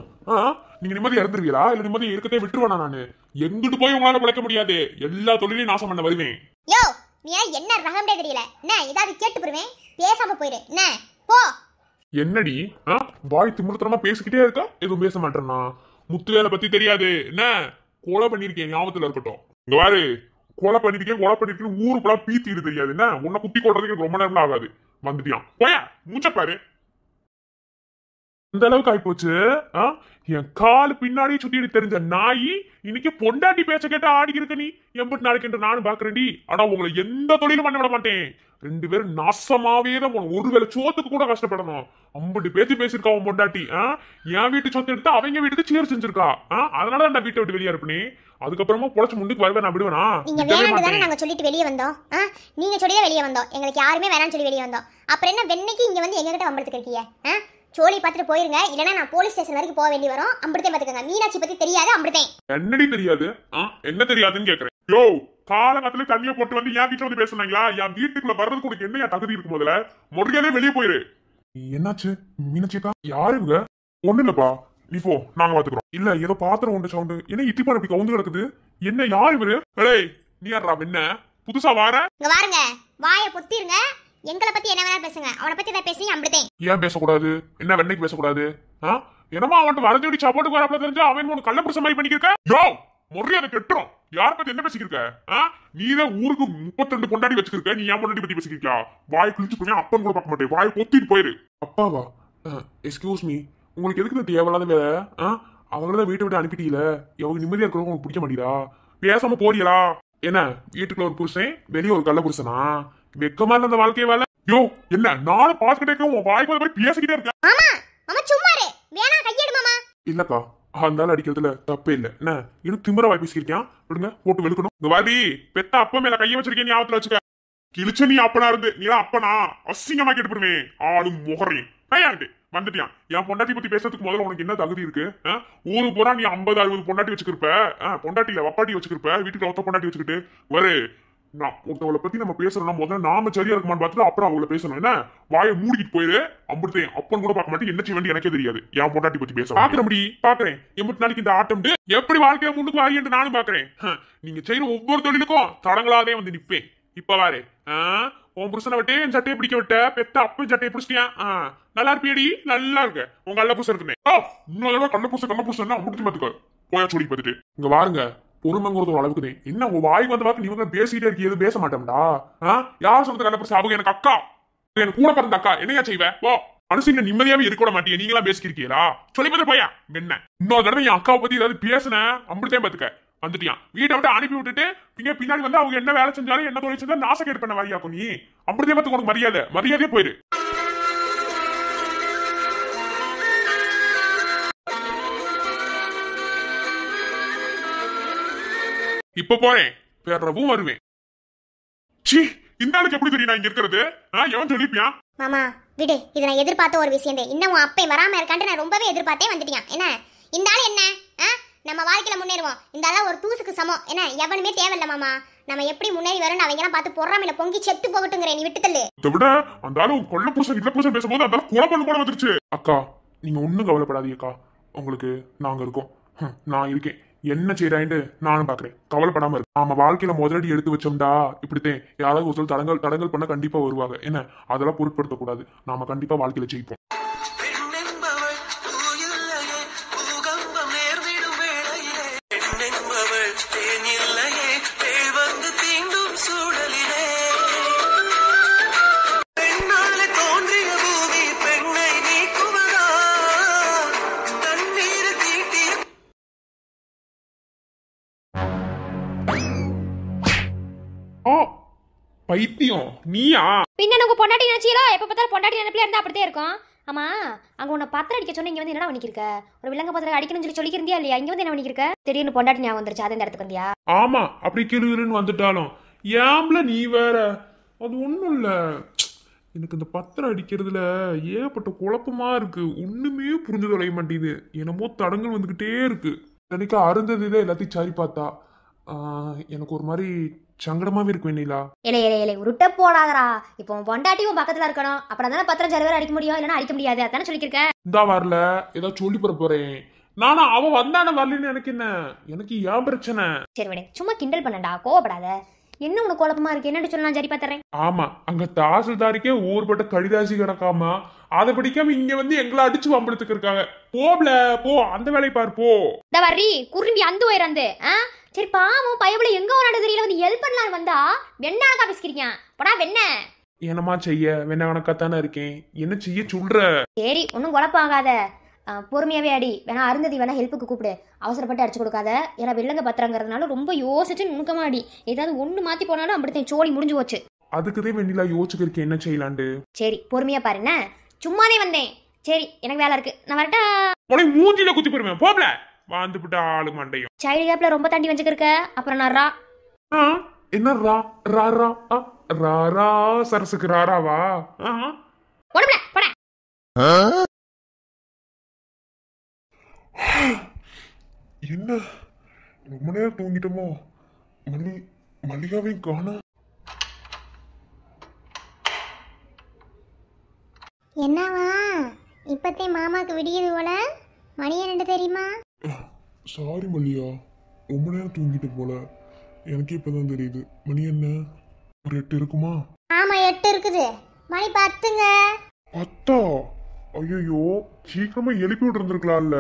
நீங்க நிம்மதியா இருந்துருவீங்களா? இல்ல நிம்மதியா இருக்கதே விட்டுருவானா? நானு எங்கிட்டு போய் உங்களால பிழைக்க முடியாது. எல்லா தொழிலையும் நாசம் பண்ண வருவேன். யோ, நீ என்ன ரகம்டே தெரியல. என்ன ஏதாவது கேட்டு போடுவேன். பேசாம போயிடு. என்ன, போ. என்னடி வாய் திமிர்த்தனமா பேசிக்கிட்டே இருக்கா? எதுவும் பேச மாட்டேன்னா? முத்து வேலை பத்தி தெரியாது. என்ன, கொலை பண்ணிருக்கேன், ஞாபகத்துல இருக்கட்டும். இங்க பாரு, கொலை பண்ணிருக்கேன் ஊருக்குள்ள பீத்திட்டு தெரியாது. என்ன, உன்னை குத்தி கொள்றதுக்கு ரொம்ப நேரம் ஆகாது. வந்துட்டியான், போயா மூச்ச பாரு. அந்த அளவுக்கு ஆயிப்போச்சு. என் காலு பின்னாடியே சுத்திட்டு தெரிஞ்ச நாய் இன்னைக்கு பொண்டாட்டி பேச்ச கேட்டு ஆடி இருக்க. நீ எம்பிட்டு நாளைக்கு என்று நானும் பாக்குறேன்டி. ஆனா உங்களை எந்த தொழிலும் பண்ண விட மாட்டேன். 2 பேரும் நாசமாவே தான் போகணும். ஒருவேளை சோத்துக்கு கூட கஷ்டப்படணும். அம்பட்டு பேச்சு பேசிருக்கா உன் பொண்டாட்டி. என் வீட்டு சொத்து எடுத்து அவங்க வீட்டுக்கு சீர் செஞ்சிருக்கா. அதனால நான் வீட்டை விட்டு வெளியே இருப்பேன். அதுக்கப்புறமா பொழைச்சு முன்னுக்கு வருவேன். நான் விடுவேனா? நீங்க வேணான்னு தானே நாங்க சொல்லிட்டு வெளியே வந்தோம். நீங்க சொல்லியே வெளியே வந்தோம். எங்களுக்கு யாருமே வேணான்னு சொல்லி வெளியே வந்தோம். அப்புறம் என்ன வெண்ணைக்கு இங்க வந்து எங்ககிட்ட வம்படுத்துக்கு இருக்கீங்க? சோழி பார்த்துட்டு போயிருங்க, இல்லைன்னா நான் போலீஸ் ஸ்டேஷன் வரைக்கும் போக வேண்டி வரும். அம்பிடுத்தே பாத்துக்கங்க. மீனாட்சி பத்தி தெரியாது, அம்பிடுத்தேன். என்னடி தெரியாது? என்ன தெரியாதுன்னு கேக்குறேன். யோ, காலகட்டத்துல தண்ணியை போட்டு வந்து என் வீட்டுல வந்து பேசுனாங்களா? என் வீட்டுக்குள்ள வர்றதுக்கு உனக்கு என்ன தகுதி இருக்கு? முதல்ல முடியாதே வெளியே போயிரு. என்னாச்சு மீனாட்சிக்கா? யாரு இவங்க? ஒண்ணு இல்லப்பா, நீ போ, நாங்க பாத்துக்கிறோம். இல்ல, ஏதோ பாத்திரம் ஒன்று சவுண்டு. என்ன இட்லி பானை இப்படி கவுந்து கிடக்குது? என்ன, யாரு இவரு? ஏய், நீ யாரா? என்ன புதுசா வார? இங்க வாருங்க, வாயை பொத்திருங்க. எங்களை பத்தி என்ன வேணா பேசுங்க. அவனை பத்தி ஏதாவது பேசி அம்பிடுத்தேன். ஏன் பேசக்கூடாது? என்ன வெண்ணைக்கு பேசக்கூடாது? என்னமா அவன் வரஞ்சோடி சாப்பாட்டுக்கு வரப்ப தெரிஞ்சா அவன் 3 கள்ள புருஷ மாதிரி பண்ணிக்கிருக்க? யோ, மரியாதை கெட்டுரும். யார பத்தி என்ன பேசிக்கிருக்க? நீதான் ஊருக்கு 32 பொண்டாட்டி வச்சுக்கிருக்க, நீ என் பொண்டாட்டி பத்தி பேசிக்கிறியா? வாய் கிழிச்சு போய் அப்பன் கூட பார்க்க மாட்டேன், வாய் பொத்திட்டு போயிரு. அப்பாவா? எக்ஸ்கியூஸ் மீ, உங்களுக்கு எதுக்கு இந்த தேவையில்லாத வேலை? அவங்களதான் வீட்டை விட்டு அனுப்பிட்டீல, அவங்க நிம்மதியா இருக்கிறவங்க உங்களுக்கு பிடிக்க மாட்டீங்களா? பேசாம போறீங்களா? என்ன வீட்டுக்குள்ள ஒரு புருஷன், வெளியே ஒரு கள்ள புருஷனா? வெக்கமா இல்ல அந்த வாழ்க்கைய வேலை? யோ என்ன நானும் பாத்துக்கிட்டே உன் வாய் போய் பேசிக்கிட்டே இருக்கேன். மாமா மாமா சும்மா இரு, வேணா கையெடு மாமா. இல்லக்கா, அந்த அடிக்கிறதுல தப்பே இல்ல. என்ன இன்னும் திமிர வாய் பேசிருக்கான், விடுங்க போட்டு வெளுக்கணும். இந்த வாடி பெத்த அப்ப மேல கைய வச்சிருக்கேன், நீ ஆபத்துல வச்சுக்க. கிழிச்ச நீ அப்பனா இருந்து நீ அப்பனா அசிங்கமா கேட்டுப்படுவேன். ஆளு முகரையும் கையாண்டு வந்துட்டியான். என் பொண்டாட்டி பத்தி பேசுறதுக்கு முதல்ல உனக்கு என்ன தகுதி இருக்கு? ஊரு பூரா நீ 50-60 பொண்டாட்டி வச்சுக்கிருப்ப, பொண்டாட்டியில வப்பாட்டி வச்சுக்கிருப்ப, வீட்டுக்கு ஒத்த பொண்டாட்டி வச்சுக்கிட்டு வரு. நான் ஒருத்தவளை பத்தி நம்ம பேசுறோம்னா முதல்ல நாம சரியா இருக்குமான்னு பார்த்துட்டு அப்புறம் அவங்கள பேசணும். என்ன வாயை மூடிக்கிட்டு போயிரு. அம்புட்டேன் அப்பன் கூட பார்க்க மாட்டேன், என்ன செய்ய வேண்டிய எனக்கே தெரியாது. என் பொண்டாட்டி பத்தி பேச பாக்குற முடி பாக்குறேன். 80 நாளைக்கு இந்த ஆட்டம் எப்படி வாழ்க்கைய முன்னுக்கு வாரின்னு நானும் பாக்குறேன். நீங்க செய்யற ஒவ்வொரு தொழிலுக்கும் தடங்களாதே வந்து நிப்பேன். இப்ப வாரு உன் புருஷனை விட்டு என் சட்டையை பிடிக்க விட்ட, பெத்த அப்பன் சட்டையை பிடிச்சிட்டியா? நல்லா இருப்பியடி, நல்லா இருக்க. உங்க கள்ள புருஷன் இருக்குனே இன்னொரு கள்ள புருஷன் அம்புட்டு பாத்துக்க போயா சொல்லி பார்த்துட்டு இங்க வாருங்க. பொறுமைங்கிறது ஒரு அளவுக்கு என்ன உங்க வாய்க்கு வந்த வாக்கு நீங்க பேசிட்டே இருக்கீங்க, எதுவும் பேச மாட்டோம்டா. யார் சொல்றது கள்ள புருஷன்? அவங்க எனக்கு அக்கா, எனக்கு கூட பிறந்த அக்கா. என்னையா செய்வ? ஓ மனுஷன் நிம்மதியாவே இருக்க மாட்டீங்க, நீங்களா பேசிக்கிறீங்களா? சொல்லி பார்த்து போயா. என்ன இன்னொரு தடவை என் அக்காவை பத்தி ஏதாவது பேசுன அம்புட்டே பாத்துக்க வந்துட்டியான். வீட்டை விட்டு அனுப்பி விட்டுட்டு நீங்க பின்னாடி வந்து அவங்க என்ன வேலை செஞ்சாலும் என்ன தொழில் செஞ்சாலும் நாசக்கேடு பண்ண வாரியாக்கும். நீ அம்புட்டே பார்த்து உனக்கு மரியாதையே போயிரு. இப்ப போறேன், பேரவும் வருவேன். சி இந்த ஆளுக்கு எப்படி தெரியும் நான் இங்க இருக்கிறது? எவன் சொல்லிப்பியா? மாமா விடு, இதை நான் எதிர்பார்த்த ஒரு விஷயம். இன்னும் உன் அப்பை வராம இருக்கான்ட்டு நான் ரொம்பவே எதிர்பார்த்தே வந்துட்டியான். என்ன இந்த ஆள் என்ன நம்ம வாழ்க்கையில முன்னேறுவோம், இந்த ஆளா ஒரு தூசுக்கு சமம். என்ன எவனுமே தேவையில்ல மாமா, நம்ம எப்படி முன்னேறி வரோம்னு அவங்க எல்லாம் பார்த்து பொறாமையில பொங்கி செத்து போகட்டுங்கிறேன். நீ விட்டு தள்ளு. இதை விட அந்த ஆளு கொள்ள புருஷன் இல்ல புருஷன் பேசும்போது அந்த கொலை பண்ணு போல வந்துருச்சு. அக்கா நீங்க ஒண்ணும் கவலைப்படாதீங்க அக்கா, உங்களுக்கு நாங்க இருக்கோம். நான் இருக்கேன், என்ன செய்யறாயின்னு நானும் பாக்குறேன். கவலைப்படாம இருக்கு. நாம வாழ்க்கையில முதலடி எடுத்து வச்சோம்டா இப்படித்தான் யாராவது ஒரு தடங்கள் பண்ண கண்டிப்பா வருவாங்க. என்ன அதெல்லாம் பொருட்படுத்த கூடாது. நாம கண்டிப்பா வாழ்க்கையில ஜெயிப்போம். பைத்தியம் நீயா? பின்ன உங்க பொண்டாட்டி நினைச்சீங்களோ? எப்ப பார்த்தாலும் பொண்டாட்டி நினைப்பில இருந்தா அப்படியே இருக்கும். ஆமா அங்க உன்னை பத்திரம் அடிக்க சொன்ன, இங்க வந்து என்ன பண்ணிருக்க? ஒரு விலங்க பத்திரம் அடிக்கணும்னு சொல்லி சொல்லியிருந்தியா இல்லையா? இங்க வந்து என்ன பண்ணிருக்க? திடீர்னு பொண்டாட்டி ஞாபகம் வந்துருச்சு, அது இந்த இடத்துக்கு வந்தியா? ஆமா அப்படி கிளுன்னு வந்துட்டாலும் ஏம்ல நீ வேற. அது ஒண்ணும் இல்ல, எனக்கு இந்த பத்திரம் அடிக்கிறதுல ஏகப்பட்ட குழப்பமா இருக்கு. ஒண்ணுமே புரிஞ்சு தொலைய மாட்டேங்குது. என்னமோ தடங்கள் வந்துகிட்டே இருக்கு. எனக்கு அருந்ததிதான் எல்லாத்தையும் சரி பார்த்தா எனக்கு ஒரு மாதிரி சங்கடமாவே இருக்கு. வெண்ணிலா இலை உருட்ட போடாதரா. இப்போ பொண்டாட்டி உன் பக்கத்துல இருக்கணும், அப்புறம் தானே பத்திரம் சரி வேற அடிக்க முடியும், இல்லைன்னா அடிக்க முடியாது. அதானே சொல்லிருக்க. இந்தா வரல ஏதாவது சொல்லி போறேன். நானும் அவன் வந்தான வரலன்னு எனக்கு என்ன, எனக்கு ஏன் பிரச்சனை? சரி விடு, சும்மா கிண்டல் பண்ணடா, கோவப்படாத. என்ன உனக்கு குழப்பமா இருக்கு? என்னன்னு சொல்ல நான் சரி பாத்துறேன். ஆமா அங்க தாசில்தாருக்கே ஊர்பட்ட கடிதாசி கிடக்காம அதை படிக்காம இங்க வந்து எங்களை அடிச்சு வம்பளத்துக்கு இருக்காங்க. போப்ல போ, அந்த வேலையை பாரு போ. இந்த வர்றி குறும்பி அந்த உயரந்து சரி பாவம் பயபுல எங்க ஒரு தெரியல வந்து ஹெல்ப் பண்ணலாம் வந்தா வெண்ணாக்கா பேசிக்கிறீங்க. போடா வெண்ண. என்னமா செய்ய, வெண்ண கணக்காத்தானே இருக்கேன், என்ன செய்ய சொல்ற? சரி ஒன்னும் குழப்பாகாத, பொறுமையாவே அடி. வேணா அருந்ததி வேணா ஹெல்ப்புக்கு கூப்பிடு, அவசரப்பட்டு அடிச்சு கொடுக்காத. ஏன்னா வெள்ளங்க பத்திரங்கிறதுனால ரொம்ப யோசிச்சு நுணுக்கமா அடி. ஏதாவது ஒண்ணு மாத்தி போனாலும் அப்படித்தான் சோழி முடிஞ்சு போச்சு. அதுக்குதே வெண்ணிலா யோசிச்சிருக்கேன் என்ன செய்யலாண்டு. சரி பொறுமையா பாருண்ண, சும்மாவே வந்தேன். சரி எனக்கு வேலை இருக்கு, நான் வரட்டா. உனக்கு மூஞ்சில குத்தி போடுவேன் போப்ல. வாழ்ந்துபிட்ட ஆளு மண்டையும் சைல்டு கேப்ல ரொம்ப தண்டி வச்சுக்க. அப்புறம் நான் ரா என்ன ரா ரா ரா ரா ரா சரசுக்கு ராராவா? போடா போடா. என்ன ரொம்ப நேரம் தூங்கிட்டோமோ? மல்லிகாவையும் காணோம். என்னவா இப்பத்தே மாமாக்கு விடியது போல? மணி என்ன தெரியுமா? சாரி மல்லியா, ரொம்ப நேரம் தூங்கிட்டு போல. எனக்கே இப்பதான் தெரியுது. மணி என்ன, ஒரு 8 இருக்குமா? ஆமா 8 இருக்குது. மணி 10ங்க. 10? ஐயோ சீக்கிரமா எழுப்பி விட்டு இருந்திருக்கலாம்ல.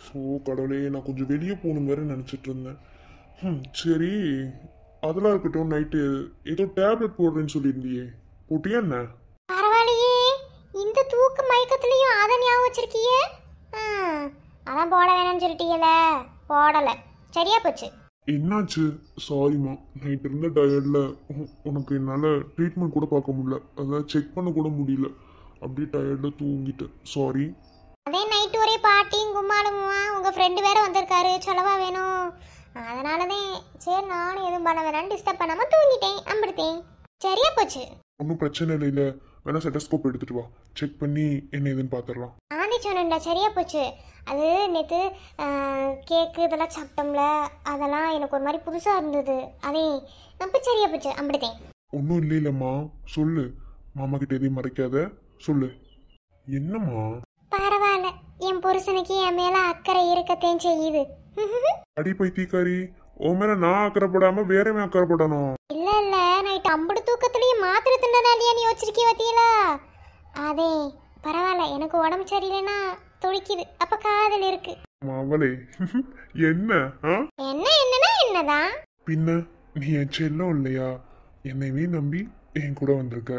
ஸோ கடவுளே, நான் கொஞ்சம் வெளியே போகணும் வேற நினச்சிட்டு இருந்தேன். சரி, அதெல்லாம் இருக்கட்டும். நைட்டு ஏதோ டேப்லெட் போடுறேன்னு சொல்லியிருந்தியே, போட்டியா என்ன? பரவாயில்லையே, இந்த தூக்க மயக்கத்துலயும் அதை ஞாபகம் வச்சிருக்கியே. அதான் போட வேணாம்னு சொல்லிட்டீங்கல, போடலை. சரியா போச்சு. என்னாச்சு? சாரிம்மா, நைட் இருந்த டயர்டில் உனக்கு என்னால் ட்ரீட்மெண்ட் கூட பார்க்க முடியல, அதான் செக் பண்ண கூட முடியல. அப்படியே டயர்டில் தூங்கிட்டேன். சாரி. அதே நைட்டு ஒரே பாட்டியும் கும்மாளுமா, உங்கள் ஃப்ரெண்டு வேற வந்திருக்காரு, சொல்லவா வேணும். அதனால தான் சரி நானும் எதுவும் பண்ண வேணான்னு டிஸ்டர்ப் பண்ணாமல் தூங்கிட்டேன். அம்பிடுத்தேன். சரியா போச்சு. ஒன்றும் பிரச்சனை இல்லை. வேணா செட்டஸ்கோப் எடுத்துட்டு வா, செக் பண்ணி என்ன ஏதுன்னு பார்த்துடலாம். ஆண்டி சொன்னேன்டா, சரியா போச்சு. அது நேற்று கேக்கு இதெல்லாம் சாப்பிட்டோம்ல, அதெல்லாம் எனக்கு ஒரு மாதிரி புதுசாக இருந்தது. அதே அப்போ சரியா போச்சு. அம்பிடுத்தேன். ஒன்றும் இல்லைல்லம்மா, சொல்லு. மாமா கிட்ட எதையும் மறைக்காத, சொல்லு. என்னம்மா? பரவாயில்ல, என் புருஷனுக்கு என் மேலே அக்கறை இருக்கத்தையும் செய்யுது. அடி பைத்தியக்காரி, உன் மேல நான் அக்கறைப்படாம வேறவே அக்கறைப்படணும். இல்ல இல்ல, நைட் அம்புடு தூக்கத்துலயும் மாத்திரை தின்னதாலியான்னு யோசிச்சிருக்கே பத்தியலா. அதே பரவாயில்ல, எனக்கு உடம்பு சரியில்லைன்னா துடிக்குது, அப்ப காதல் இருக்கு. அவளே என்ன? என்னன்னா என்னதான் பின்ன நீ என் செல்லம் இல்லையா? என்னைவே நம்பி என் கூட வந்திருக்க.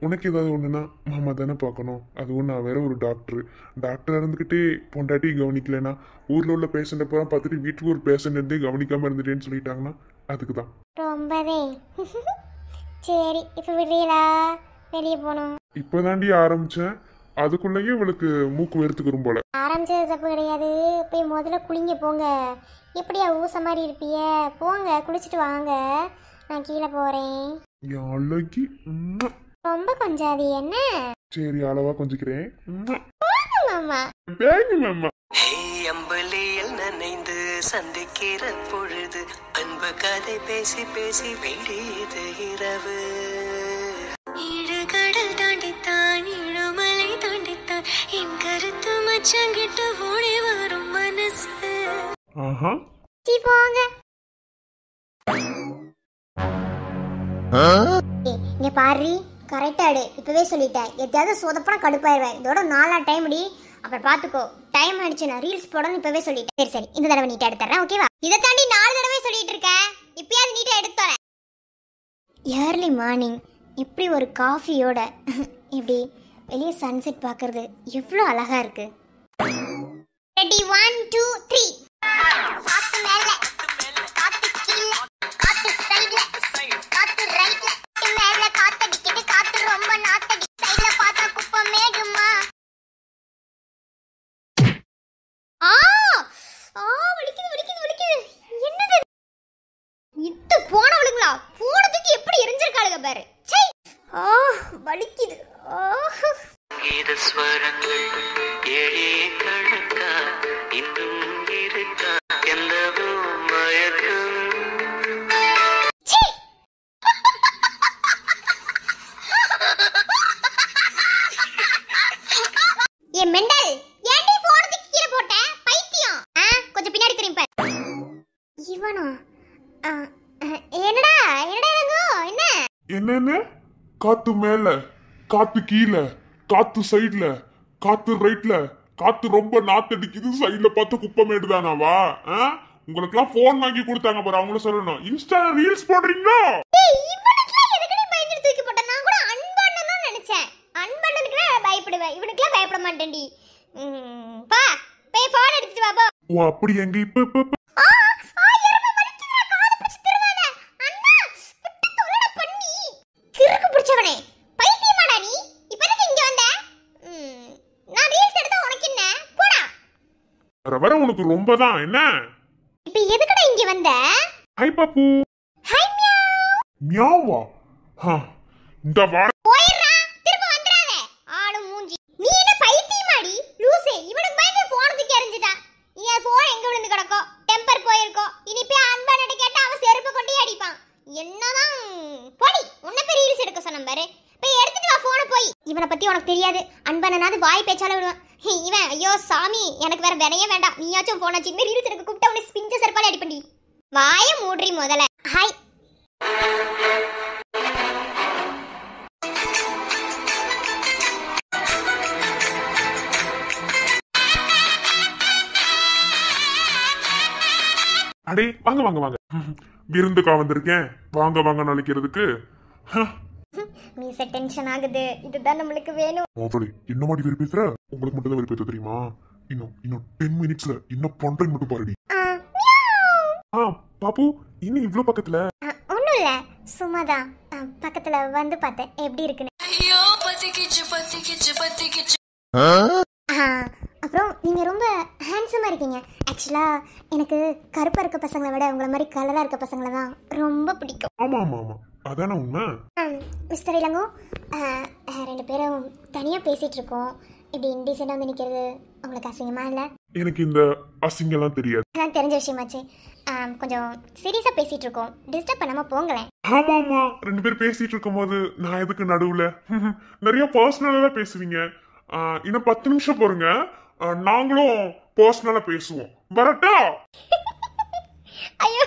உனக்கு ஏதாவது ஒண்ணுன்னா மாமா தானே பார்க்கணும். அதுவும் நான் வேற ஒரு டாக்டர் இருந்துக்கிட்டே பொண்டாட்டி கவனிக்கலைன்னா ஊர்ல உள்ள பேஷண்ட்டை பூரா பார்த்துட்டு வீட்டுக்கு ஒரு பேஷண்ட் இருந்தே கவனிக்காம இருந்துட்டேன்னு சொல்லிட்டாங்கன்னா அதுக்கு தான். ரொம்பவே சரி. இப்ப விடுறீங்களா? வெளியே போகணும். இப்போதாண்டி ஆரம்பிச்சேன், அதுக்குள்ளேயே இவளுக்கு மூக்கு வெறுத்துக்கிறோம் போல. ஆரம்பிச்சது தப்பு கிடையாது. போய் முதல்ல குளிங்க போங்க. எப்படியா ஊச மாதிரி இருப்பிய? போங்க குளிச்சுட்டு வாங்க, நான் கீழே போறேன். அழகி. ரொம்ப கொஞ்சாதி என்ன? சரி, அளவா கொஞ்சிக்கிறேன். மாமா மாமா அம்பலியில் நனைந்து சந்திக்கிற பொழுது அன்பு கதை பேசி பேசி வேண்டியது இரவு. ஈடுகடல் தாண்டித்தான் இழுமலை தாண்டித்தான் என் கருத்து மச்சங்கிட்டு ஓடி வரும் மனசு. ஆஹா, போங்க. இங்க பாரு, கரெக்டாடு இப்பவே சொல்லிட்டேன். எதாவது சொதப்பனா கடுப்பாயிருவேன். இதோட 4 டைம் டி, அப்புறம் பாத்துக்கோ. டைம் ஆயிடுச்சு, நான் ரீல்ஸ் போடணும் இப்பவே சொல்லிட்டேன். சரி இந்த தடவை நீட்டா எடுத்துறேன், ஓகேவா? இதை தாண்டி 4 தடவை சொல்லிட்டு இருக்கேன், இப்பயாவது நீட்டா எடுத்து வரேன். ஏர்லி மார்னிங் இப்படி ஒரு காஃபியோட இப்படி வெளியே சன்செட் பார்க்கறது எவ்வளோ அழகா இருக்கு. ரெடி 1 2 3. காத்து மேல, காத்து கீழ, காத்து சைடுல, காத்து ரைட்ல, மேல காத்தடிக்குது, காத்து ரொம்ப நாத்தடி, சைடுல பார்த்தா குப்பை மேகமா. ஆ ஆ வலிக்குது வலிக்குது வலிக்குது. என்னது இத்து போனவளுங்களா? போனதுக்கு எப்படி எரிஞ்சிருக்காளுங்க பாரு. சை, ஆ வலிக்குது. கீத ஸ்வரங்கள் ஏழே கணக்கா இன்னும் இருக்கா எந்தவோ மயக்கம். ஏ மெண்டல், ஏன்டி போனதுக்கு கீழே போட்ட? பைத்தியம். கொஞ்சம் பின்னாடி திரும்பி பாரு. இவனா? என்னடா என்னடா ரங்கோ? என்ன என்னன்னு? காத்து மேல, காத்து கீழே, காத்து சைடுல, காத்து ரைட்ல, காத்து ரொம்ப நாத்தடிக்குது, சைடுல பார்த்து குப்பை மேடுதானாவா? உங்களுக்குலாம் போன் வாங்கி கொடுத்தாங்க பாரு, அவங்கள சொல்லணும். Insta reels போடுறீங்களோ? இவனுக்குலாம் எதுக்கு நீ பயந்து தூக்கி போட்ட? நான் கூட அன்பண்ணன் தான் நினைச்சேன். அன்பண்ணனுக்கு பயப்படுவேன், இவனுக்குலாம் பயப்பட மாட்டேன்டி. பா போய் போன் எடுத்துட்டு வா போ. ஓ அப்படி எங்க? இப்ப வர உனக்கு ரொம்ப தான் என்ன? இப்ப எதுக்குடா இங்க வந்த? ஹாய் பாப்பு. Hi meow. மியாவா? இந்த வார போயிரா, திரும்ப வந்துறாத. ஆளு மூஞ்சி. நீ என்ன பைத்தியமாடி? லூசே, இவனுக்கு பயந்து போன் தூக்கி எறிஞ்சிட்டா. நீ போன் எங்க விழுந்து கிடக்கோ? டெம்பர் போயிருக்கோ. இனி போய் அன்பனட கேட்டா அவன் செருப்பு கொண்டு அடிப்பான். என்னதான் போடி, உன்ன பெரிய ரீல்ஸ் எடுக்க சொன்ன பாரு. போய் எடுத்துட்டு வா போனை போய். இவனை பத்தி உனக்கு தெரியாது. அன்பனாவது வாய் பேச்சால விடுவான். இவன் ஐயோ சாமி, எனக்கு வேற வினையே வேண்டாம். நீயாச்சும் போன சின்ன ரீல்ஸ் எடுக்க கூப்பிட்டு அவனை ஸ்பிஞ்ச செருப்பால அடிப்பண்டி. வாய மூட்ரி முதல்ல. ஹாய். அடே வாங்க வாங்க வாங்க. விருந்துக்கா வந்திருக்கேன், வாங்க வாங்க நினைக்கிறதுக்கு. மீச டென்ஷன் ஆகுது, இதுதான் நம்மளுக்கு வேணும். மாப்பிளி என்ன மாதிரி வெறி பேசுற? உங்களுக்கு மட்டும் தான் வெறி பேச தெரியுமா? இன்னும் 10 மினிட்ஸ்ல என்ன பண்றேன்னு மட்டும் பாருடி. பாப்பு இன்னும் இவ்ளோ பக்கத்துல? ஒண்ணும் இல்ல, சும்மாதான் பக்கத்துல வந்து பார்த்தேன் எப்படி இருக்குன்னு. ஐயோ பத்திக்கிச்சு பத்திக்கிச்சு பத்திக்கிச்சு. அப்புறம் நீங்க ரொம்ப ஹேண்ட்ஸமா இருக்கீங்க. ஆக்சுவலா எனக்கு கருப்பா இருக்க பசங்களை விட உங்களை மாதிரி கலரா இருக்க பசங்களை தான் ரொம்ப பிடிக்கும். ஆமா ஆமா ஆமா, அதான உண்மை. மிஸ்டர் இளங்கோ, 2 பேரும் தனியா பேசிட்டு இருக்கோம், இப்படி இன்டீசெண்டா வந்து நிக்கிறது உங்களுக்கு அசிங்கமா இல்ல? எனக்கு இந்த அசிங்கெல்லாம் தெரியாது. நான் தெரிஞ்ச விஷயமாச்சு. கொஞ்சம் சீரியஸா பேசிட்டு இருக்கோம், டிஸ்டர்ப் பண்ணாம போங்களேன். ஆமா ஆமா, 2 பேர் பேசிட்டு இருக்கும் போது நான் எதுக்கு நடுவுல? நிறைய பர்சனலா தான் பேசுவீங்க. இன்னும் 10 நிமிஷம் போறங்க, நாங்களும் பர்சனலா பேசுவோம். வரட்டா? ஐயோ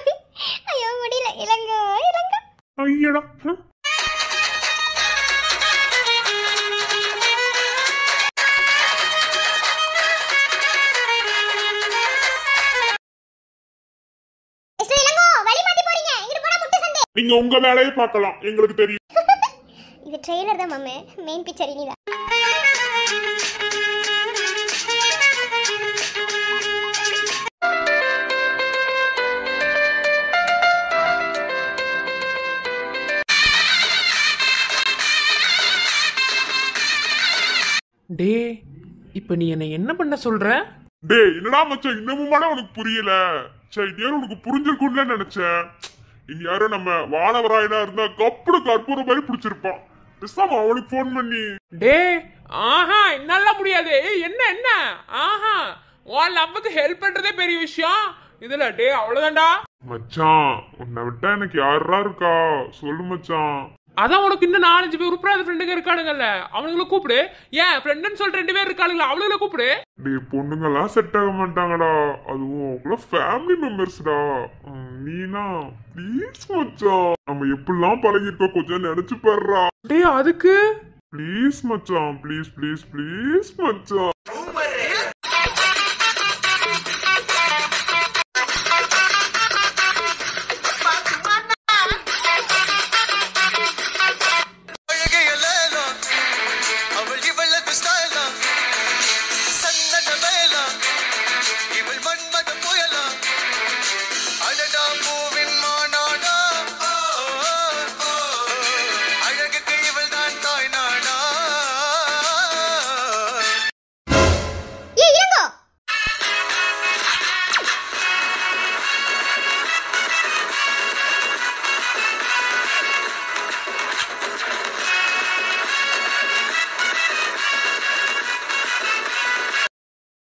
ஐயோ முடியல. இளங்கோ இளங்கோ ஐயடா. நீங்க உங்க வேலையை பார்க்கலாம், எங்களுக்கு தெரியும். இது ட்ரெய்லர் தான் மாமே, மெயின் பிக்சர் இனிதான். டே இப்ப நீ என்ன பண்ண சொல்ற? டேய் என்னடா மச்சான், இன்னமும் உனக்கு புரியல? சரி உனக்கு புரிஞ்சிருக்கும்னு நினைச்சேன். இங்க யாரும் நம்ம வானவராயனா இருந்தா கப்புடு கற்பூர மாதிரி பிடிச்சிருப்பான். பேசாம அவனுக்கு போன் பண்ணி, டே ஆஹா என்னால முடியாது. என்ன ஆஹா உன் லவ்வுக்கு ஹெல்ப் பண்றதே பெரிய விஷயம் இதுல. டே அவ்வளவுதான்டா மச்சான். உன்னை விட்டா எனக்கு யாரா இருக்கா சொல்லு மச்சான். அதான் உனக்கு இன்னும் 4-5 பேர் உருப்படாத ஃப்ரெண்டுங்க இருக்கானுங்கல்ல, அவனுங்களை கூப்பிடு. ஏன் ஃப்ரெண்டுன்னு சொல்ற 2 பேர் இருக்கானுங்களா, அவனுங்களை கூப்பிடு. டேய் பொண்ணுங்கெல்லாம் செட் ஆக மாட்டாங்கடா, அதுவும் அவங்கள ஃபேமிலி மெம்பர்ஸ்டா. நீனா ப்ளீஸ் மச்சான், நம்ம எப்படிலாம் பழகிருக்கோம் கொஞ்சம் நினைச்சு பாருடா. டே அதுக்கு ப்ளீஸ் மச்சான், ப்ளீஸ் ப்ளீஸ் ப்ளீஸ் மச்சான்.